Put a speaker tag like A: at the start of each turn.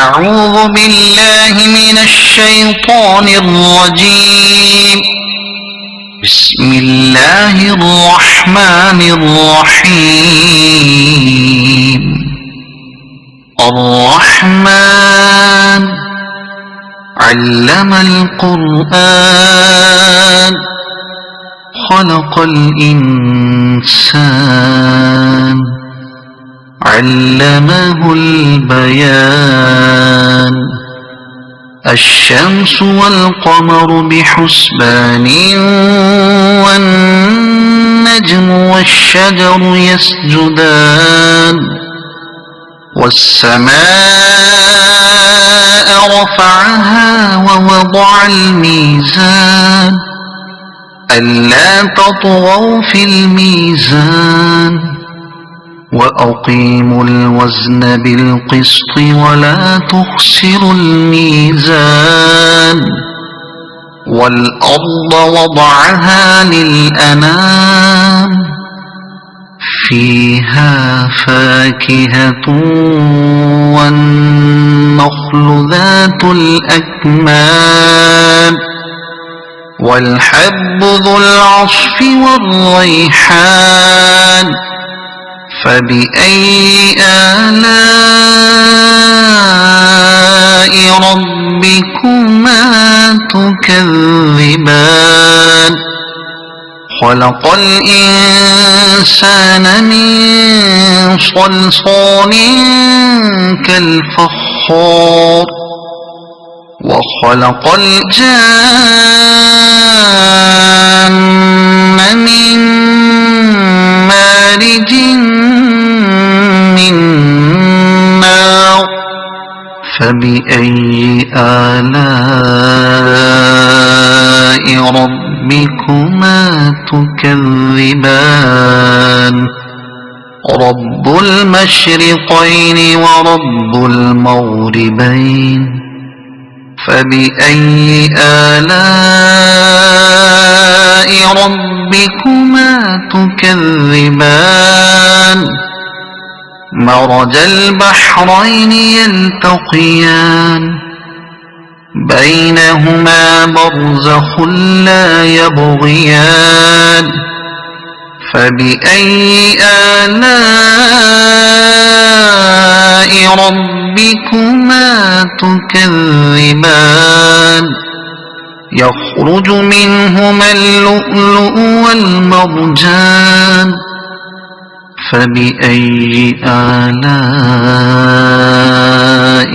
A: أعوذ بالله من الشيطان الرجيم. بسم الله الرحمن الرحيم. الرحمن علم القرآن خلق الإنسان علمه البيان. الشمس والقمر بحسبان والنجم والشجر يسجدان. والسماء رفعها ووضع الميزان ألا تطغوا في الميزان وأقيموا الوزن بالقسط ولا تخسروا الميزان. والأرض وضعها للأنام فيها فاكهة والنخل ذات الأكمام والحب ذو العصف والريحان. فبأي آلاء ربكما تكذبان. خلق الإنسان من صلصال كالفخار وخلق الجان من مارج من نار. فبأي آلاء ربكما تكذبان. رب المشرقين ورب المغربين. فبأي آلاء ربكما تكذبان. مرج البحرين يلتقيان بينهما برزخ لا يبغيان. فبأي آلاء ربكما تكذبان. يخرج منهما اللؤلؤ والمرجان. فبأي آلاء